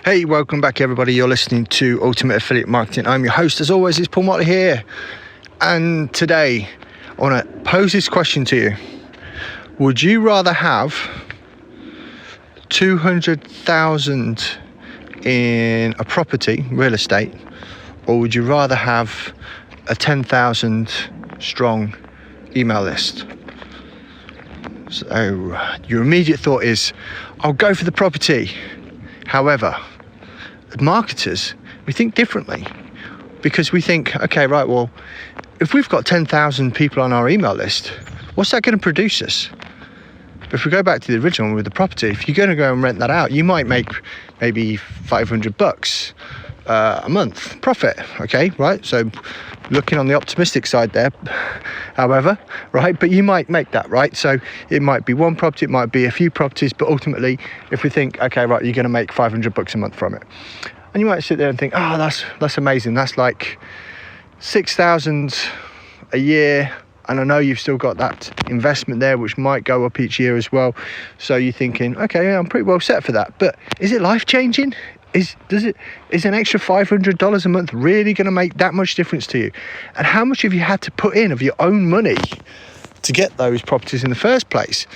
Hey, welcome back everybody. You're listening to Ultimate Affiliate Marketing. I'm your host as always, it's Paul Motley here. And today I want to pose this question to you. Would you rather have 200,000 in a property, real estate, or would you rather have a 10,000 strong email list? So your immediate thought is, I'll go for the property. However, as marketers, we think differently because we think, okay, right, well, if we've got 10,000 people on our email list, what's that going to produce us? But if we go back to the original one with the property, if you're going to go and rent that out, you might make maybe $500 a month profit, okay, right? So looking on the optimistic side there, however, right, but you might make that, right? So it might be one property, it might be a few properties, but ultimately if we think, okay, right, you're going to make $500 a month from it, and you might sit there and think, oh, that's amazing, that's like 6,000 a year, and I know you've still got that investment there which might go up each year as well, so you're thinking, okay, yeah, I'm pretty well set for that. But is it life-changing? Is an extra $500 a month really going to make that much difference to you? And how much have you had to put in of your own money to get those properties in the first place?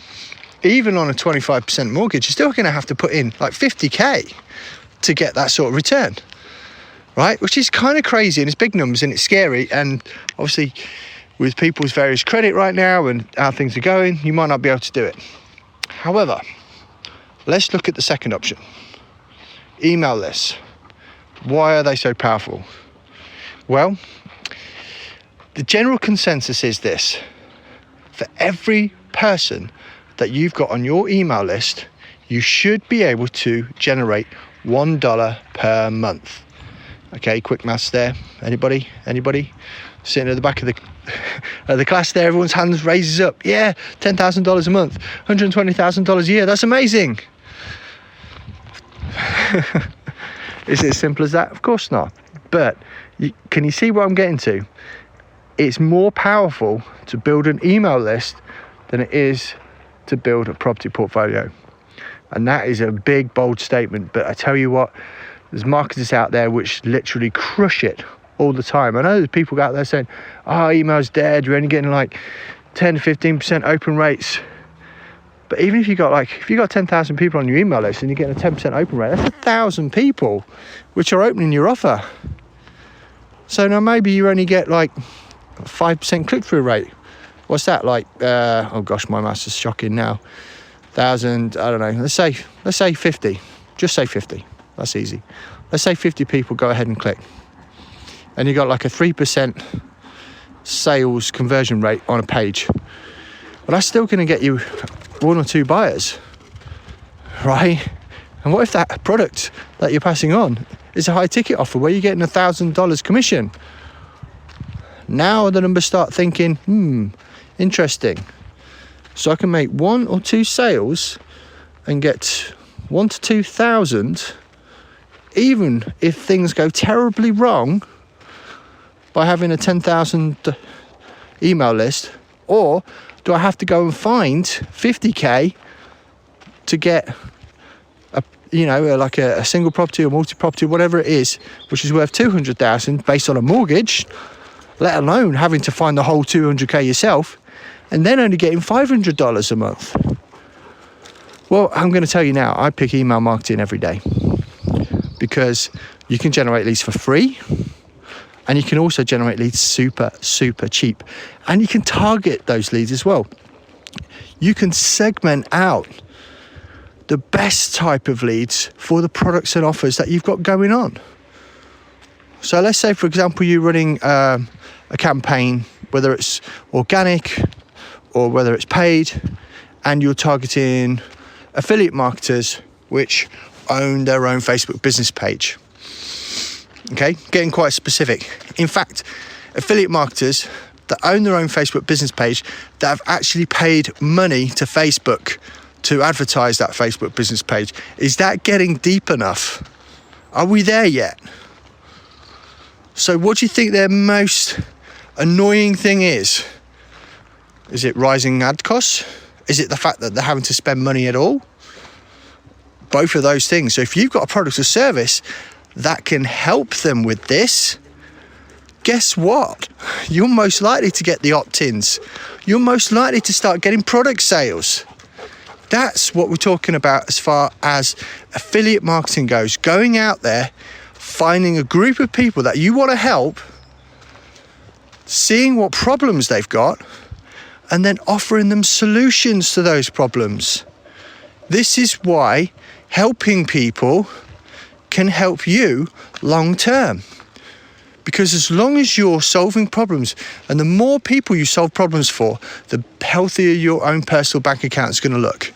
Even on a 25% mortgage, you're still going to have to put in like 50k to get that sort of return, right? Which is kind of crazy, and it's big numbers and it's scary. And obviously with people's various credit right now and how things are going, you might not be able to do it. However, let's look at the second option. Email lists. Why are they so powerful? Well, the general consensus is this. For every person that you've got on your email list, you should be able to generate $1 per month. Okay, quick maths there. Anybody? Sitting at the back of the class there, everyone's hands raises up. Yeah, $10,000 a month, $120,000 a year. That's amazing. Is it as simple as that? Of course not. But can you see what I'm getting to? It's more powerful to build an email list than it is to build a property portfolio. And that is a big, bold statement. But I tell you what, there's marketers out there which literally crush it all the time. I know there's people out there saying, oh, email's dead, you're only getting like 10 to 15% open rates. But even if you got 10,000 people on your email list and you're getting a 10% open rate, that's 1,000 people which are opening your offer. So now maybe you only get like a 5% click-through rate. What's that like? Oh gosh, my maths is shocking now. 1,000, I don't know. Let's say 50. Just say 50. That's easy. Let's say 50 people go ahead and click, and you got like a 3% sales conversion rate on a page. Well, that's still going to get you one or two buyers, right? And what if that product that you're passing on is a high ticket offer where you're getting $1,000 commission? Now the numbers start thinking, interesting. So I can make one or two sales and get 1,000 to 2,000, even if things go terribly wrong, by having a 10,000 email list. Or do I have to go and find 50k to get a single property or multi-property, whatever it is, which is worth 200,000 based on a mortgage, let alone having to find the whole 200k yourself, and then only getting $500 a month? Well, I'm going to tell you now, I pick email marketing every day because you can generate leads for free. And you can also generate leads super, super cheap. And you can target those leads as well. You can segment out the best type of leads for the products and offers that you've got going on. So let's say, for example, you're running a campaign, whether it's organic or whether it's paid, and you're targeting affiliate marketers which own their own Facebook business page. Okay, getting quite specific. In fact, affiliate marketers that own their own Facebook business page that have actually paid money to Facebook to advertise that Facebook business page. Is that getting deep enough? Are we there yet? So what do you think their most annoying thing is? Is it rising ad costs? Is it the fact that they're having to spend money at all? both of those things. So if you've got a product or service that can help them with this, guess what? You're most likely to get the opt-ins. You're most likely to start getting product sales. That's what we're talking about as far as affiliate marketing goes. Going out there, finding a group of people that you want to help, seeing what problems they've got, and then offering them solutions to those problems. This is why helping people can help you long term. Because as long as you're solving problems, and the more people you solve problems for, the healthier your own personal bank account is going to look.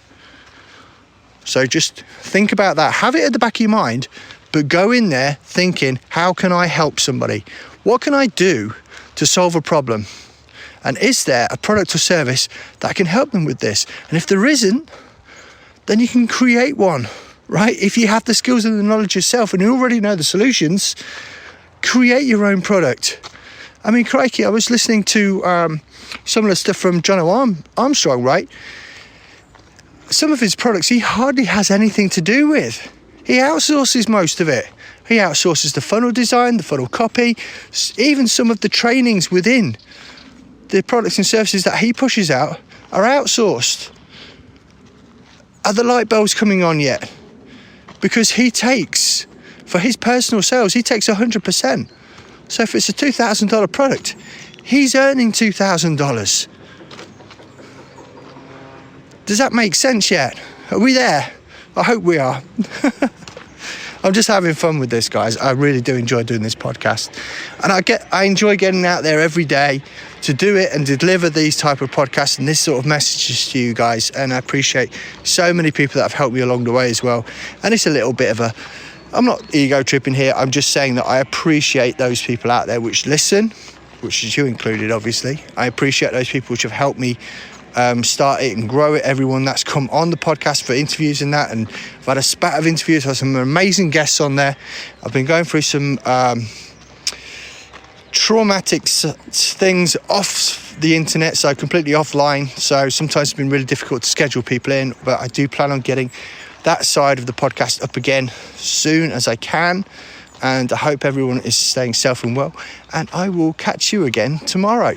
So just think about that. Have it at the back of your mind, but go in there thinking, how can I help somebody? What can I do to solve a problem? And is there a product or service that can help them with this? And if there isn't, then you can create one, right? If you have the skills and the knowledge yourself and you already know the solutions, create your own product. I mean, crikey, I was listening to some of the stuff from John Armstrong, right? Some of his products he hardly has anything to do with. He outsources most of it. He outsources the funnel design, the funnel copy, even some of the trainings within the products and services that he pushes out are outsourced. Are the light bulbs coming on yet? Because he takes, for his personal sales, he takes 100%. So if it's a $2,000 product, he's earning $2,000. Does that make sense yet? Are we there? I hope we are. I'm just having fun with this, guys. I really do enjoy doing this podcast. And I enjoy getting out there every day to do it and deliver these type of podcasts and this sort of messages to you guys. And I appreciate so many people that have helped me along the way as well. And it's a little bit of I'm not ego tripping here. I'm just saying that I appreciate those people out there which listen, which is you included, obviously. I appreciate those people which have helped me start it and grow it. Everyone that's come on the podcast for interviews and that, and I've had a spat of interviews. I've had some amazing guests on there. I've been going through some traumatic things off the internet, so completely offline, so sometimes it's been really difficult to schedule people in, but I do plan on getting that side of the podcast up again soon as I can, and I hope everyone is staying safe and well, and I will catch you again tomorrow.